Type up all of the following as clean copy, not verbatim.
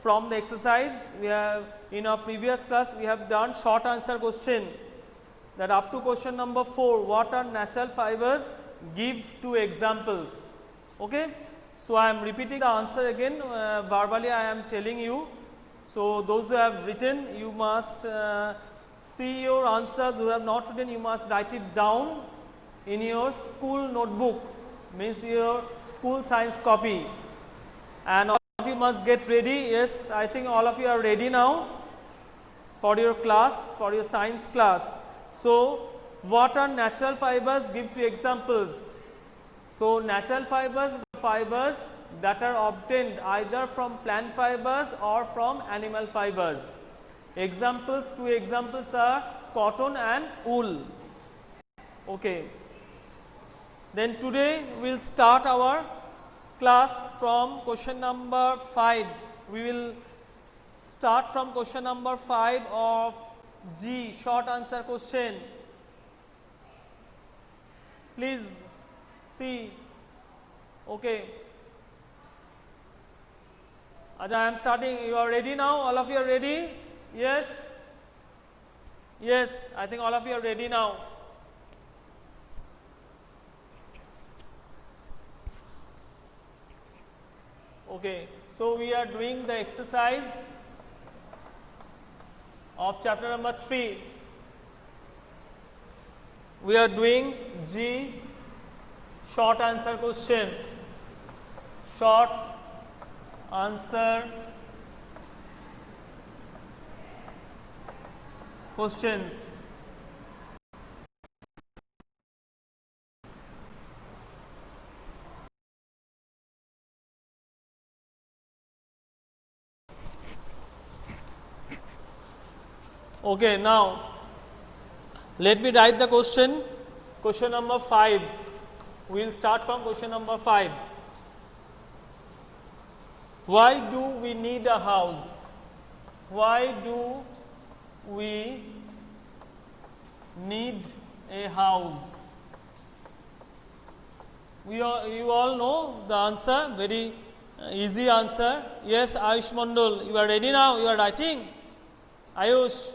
from the exercise. We have in our previous class we have done short answer question, that up to question number 4, what are natural fibers, give 2 examples. Okay. So, I am repeating the answer again, verbally I am telling you. So, those who have written, you must see your answers. Who have not written, you must write it down in your school notebook, means your school science copy, and all of you must get ready. Yes, I think all of you are ready now for your class, for your science class. So, what are natural fibers, give 2 examples. So, natural fibers, fibers that are obtained either from plant fibers or from animal fibers. Examples, 2 examples are cotton and wool. Okay. Then today we will start our class from question number 5. We will start from question number 5 of G, short answer question. Please see. Okay. As I am starting, you are ready now? All of you are ready? Yes? Yes, I think all of you are ready now. Okay. So, we are doing the exercise of chapter number 3. We are doing G, short answer question. Short answer questions. Okay, now let me write the question. Question number 5. We will start from question number 5. Why do we need a house? Why do we need a house? You all know the answer, very easy answer. Yes, Ayush Mandal, you are ready now? You are writing? Ayush?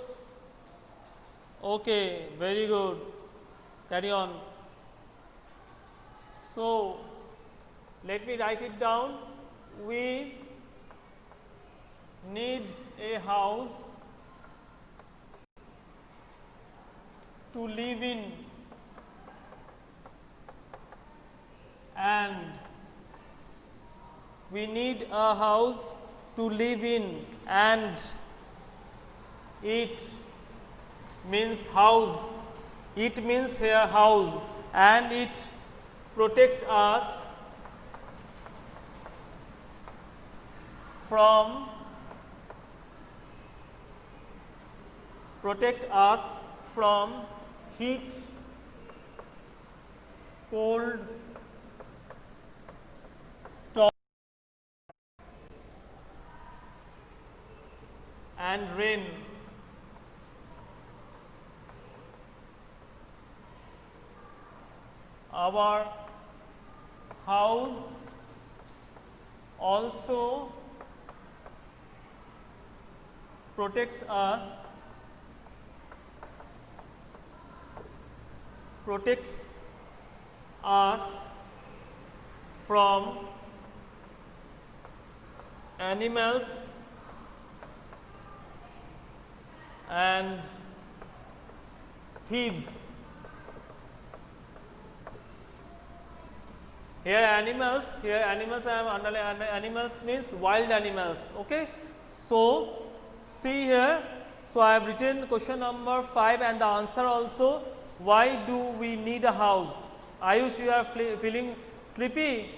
Okay, very good. Carry on. So, let me write it down. We need a house to live in, and we need a house to live in, and it means house, it means here house, and it protect us from heat, cold, storm and rain. Our house also protects us from animals and thieves. Here animals I am underlining, animals means wild animals. Okay. So, see here, so I have written question number 5 and the answer also. Why do we need a house? Ayush, you are feeling sleepy?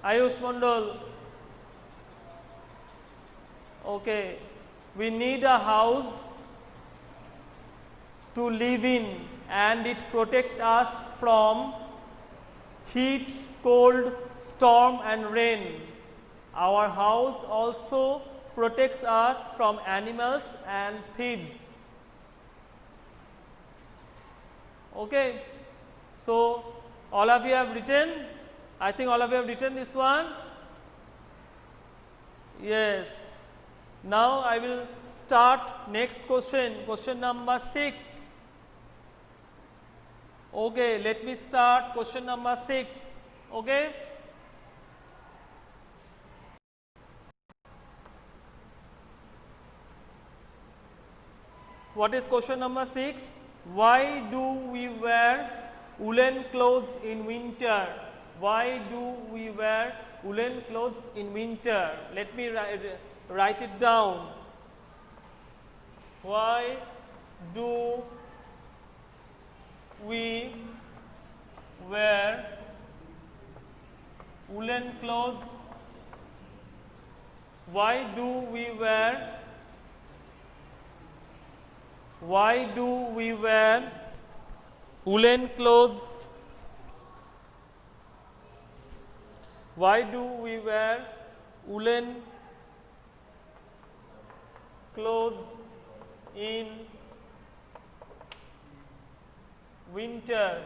Ayush Mandal. Okay. We need a house to live in, and it protects us from heat, cold, storm and rain. Our house also protects us from animals and thieves. Okay. So, all of you have written? I think all of you have written this one. Yes. Now I will start next question, question number 6. Okay, let me start question number 6. Okay. What is question number 6? Why do we wear woolen clothes in winter? Why do we wear woolen clothes in winter? Let me write it down. Why do we wear woolen clothes? Why do we wear woolen clothes? Why do we wear woolen clothes in winter?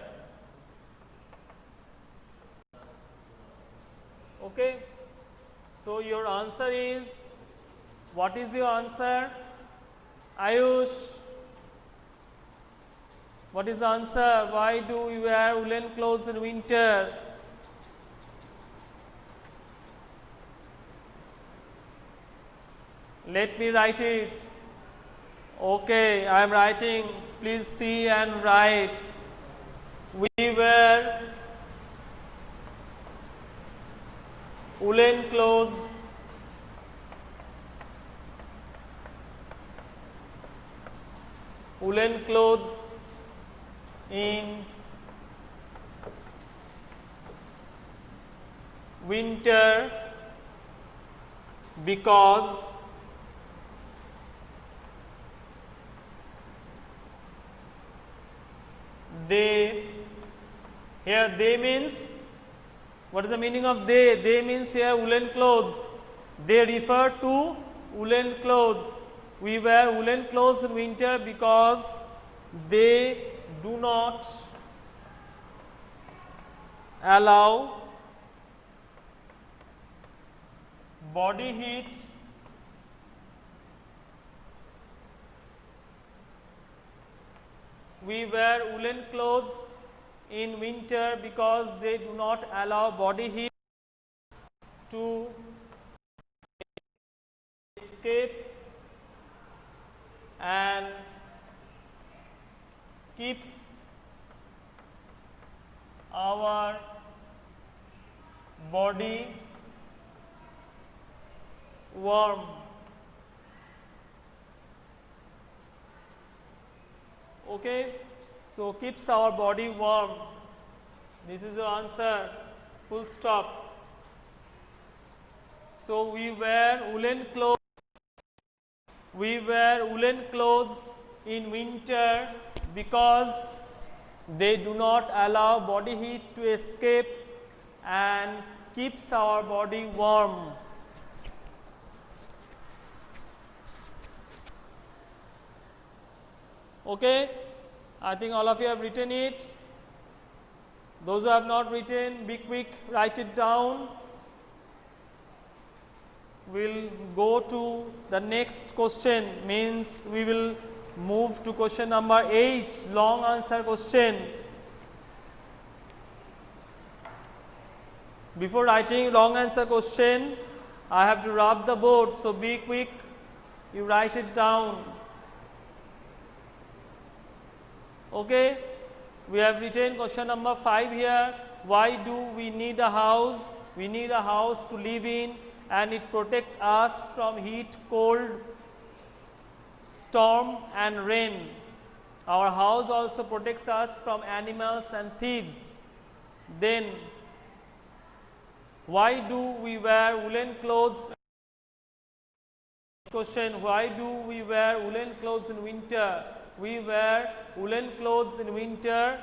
Okay. So your answer is, what is your answer? Ayush, what is the answer? Why do we wear woolen clothes in winter? Let me write it. Okay, I am writing. Please see and write. We wear woolen clothes in winter because they, here they means, what is the meaning of they? They means here woolen clothes. They refer to woolen clothes. We wear woolen clothes in winter because they do not allow body heat we wear woolen clothes in winter because they do not allow body heat to escape and keeps our body warm. Okay, so keeps our body warm. This is the answer, full stop. So we wear woolen clothes. We wear woolen clothes in winter because they do not allow body heat to escape and keeps our body warm. Okay, I think all of you have written it. Those who have not written, be quick, write it down. We'll go to the next question, means we will move to question number 8, long answer question. Before writing long answer question, I have to rub the board, so be quick, you write it down. Okay, we have written question number 5 here. Why do we need a house? We need a house to live in and it protects us from heat, cold, storm and rain. Our house also protects us from animals and thieves. Then, why do we wear woolen clothes? Question, why do we wear woolen clothes in winter? We wear woolen clothes in winter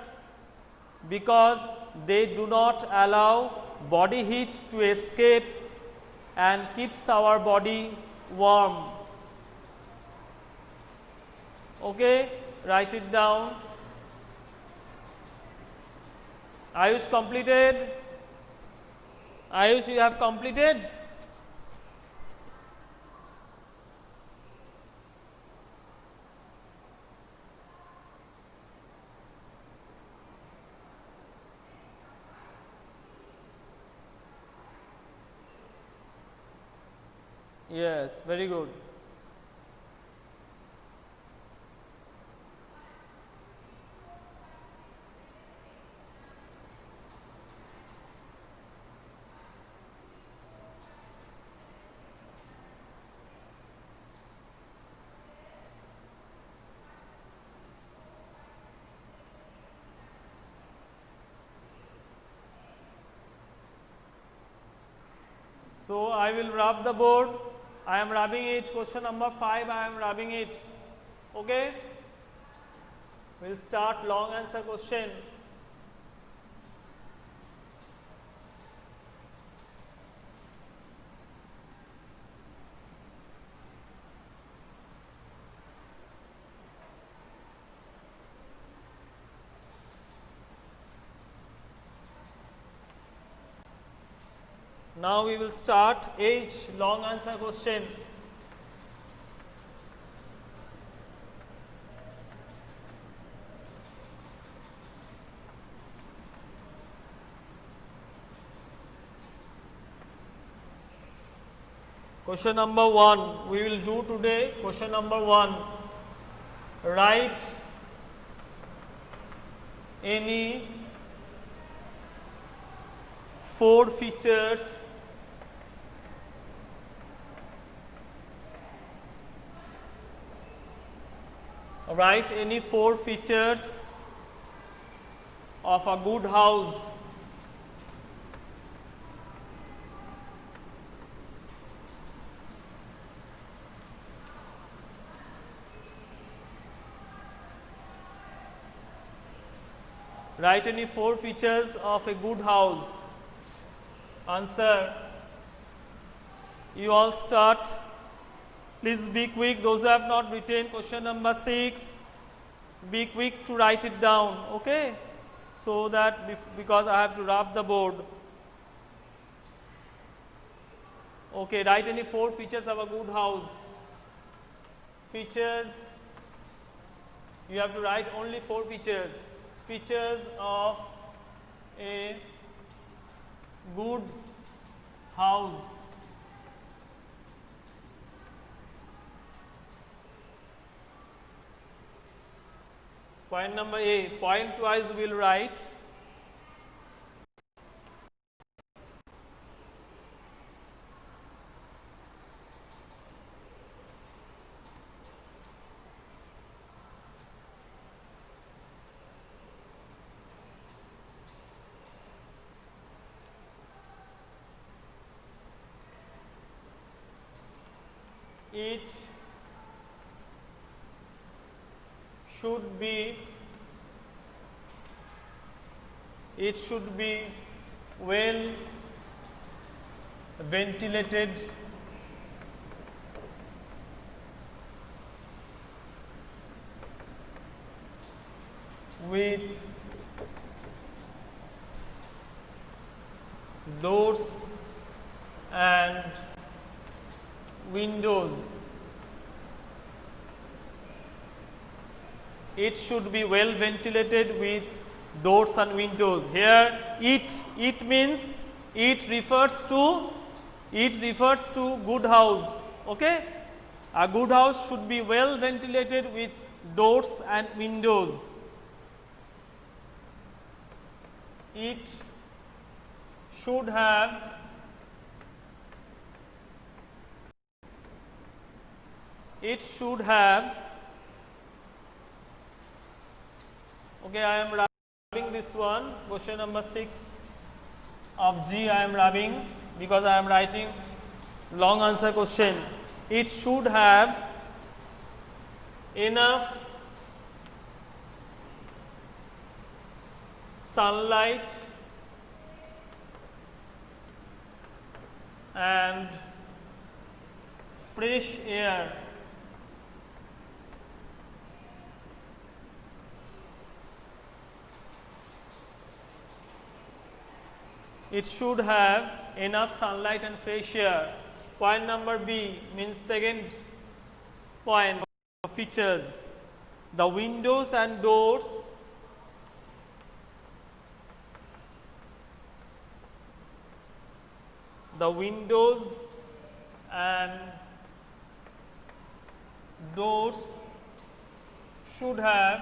because they do not allow body heat to escape and keeps our body warm. Okay, write it down. Ayush completed? Ayush, you have completed? Yes, very good. So I will rub the board. I am rubbing it. Question number 5, I am rubbing it. Okay? We'll start long answer question. Now we will start H, long answer question. Question number 1 we will do today. Question number 1, write any 4 features of a good house. Write any 4 features of a good house. Answer. You all start. Please be quick. Those who have not written question number 6, be quick to write it down. Okay? So that because I have to rub the board. Okay, write any 4 features of a good house. Features, you have to write only 4 features. Features of a good house. Point number A, point wise we will write. It should be well ventilated with doors and windows. It should be well ventilated with doors and windows. Here it means it refers to good house. Okay, a good house should be well ventilated with doors and windows. It should have okay, I am rubbing this one. Question number 6 of G I am rubbing because I am writing long answer question. It should have enough sunlight and fresh air. It should have enough sunlight and fresh air. Point number B means second point, features. The windows and doors and doors should have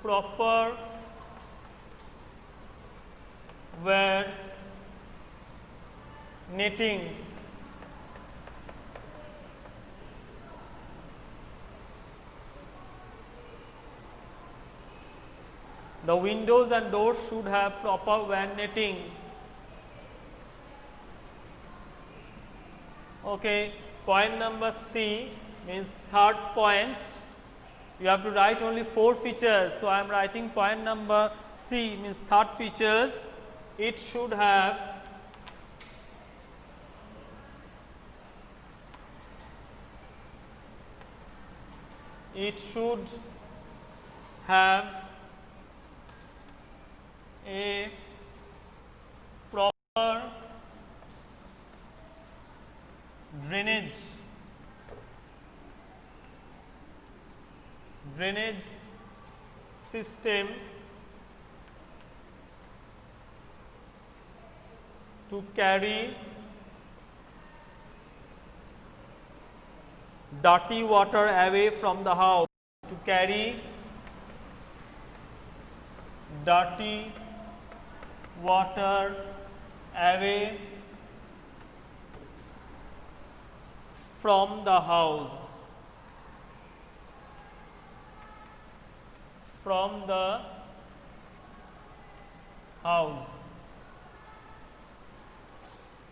proper wear netting. The windows and doors should have proper wear netting. Okay, point number C means third point. You have to write only 4 features. So I am writing point number C means third features. It should have a proper drainage system to carry dirty water away from the house, dirty water away from the house,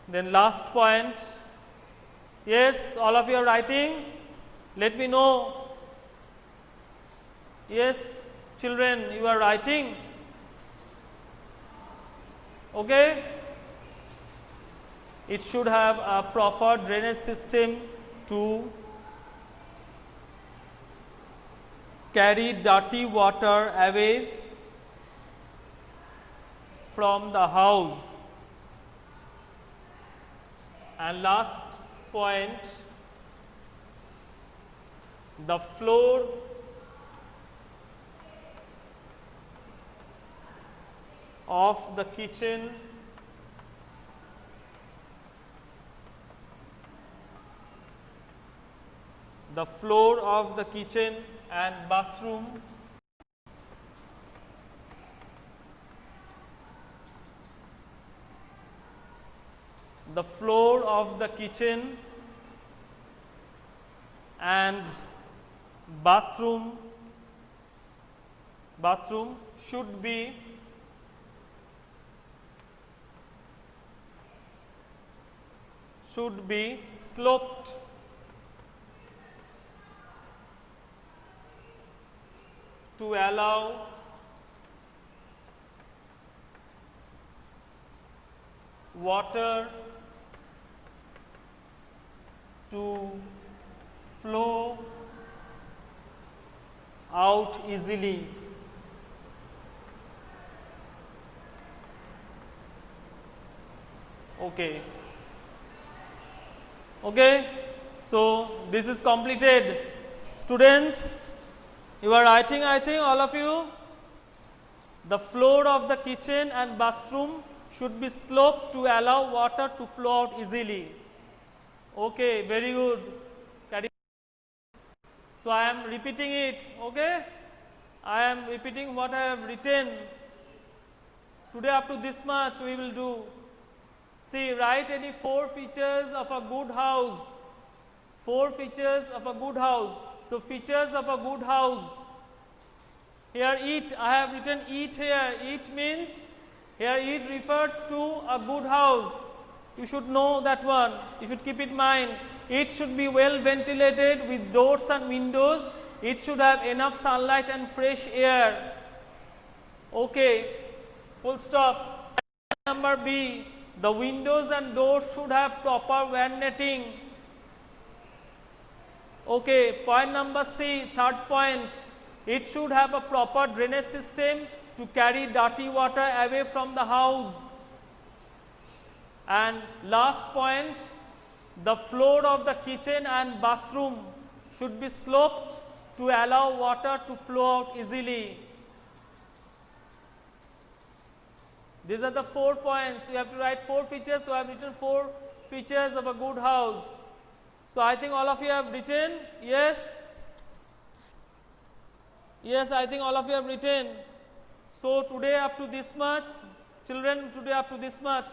Then last point. Yes, all of you are writing. Let me know. Yes, children, you are writing. Okay. It should have a proper drainage system to carry dirty water away from the house. And last point, the floor of the kitchen and bathroom should be sloped to allow water to flow out easily. Okay. Okay. So this is completed. Students, you are writing, I think, all of you. The floor of the kitchen and bathroom should be sloped to allow water to flow out easily. Okay, very good. So I am repeating it. Okay, I am repeating what I have written. Today up to this much we will do. See, write any 4 features of a good house. 4 features of a good house. So features of a good house. Here eat, I have written eat here. Eat means, here eat refers to a good house. You should know that one. You should keep it in mind. It should be well ventilated with doors and windows. It should have enough sunlight and fresh air. Okay, full stop. Number B, the windows and doors should have proper wear netting. Okay, point number C, third point, it should have a proper drainage system to carry dirty water away from the house. And last point, the floor of the kitchen and bathroom should be sloped to allow water to flow out easily. These are the 4 points. You have to write 4 features. So I have written 4 features of a good house. So I think all of you have written. Yes. Yes, I think all of you have written. So today up to this much. Children, today up to this much.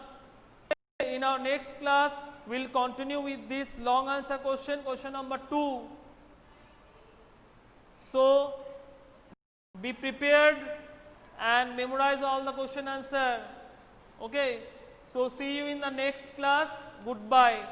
In our next class, we will continue with this long answer question, question number 2. So be prepared and memorize all the question answer. Okay. So see you in the next class. Goodbye.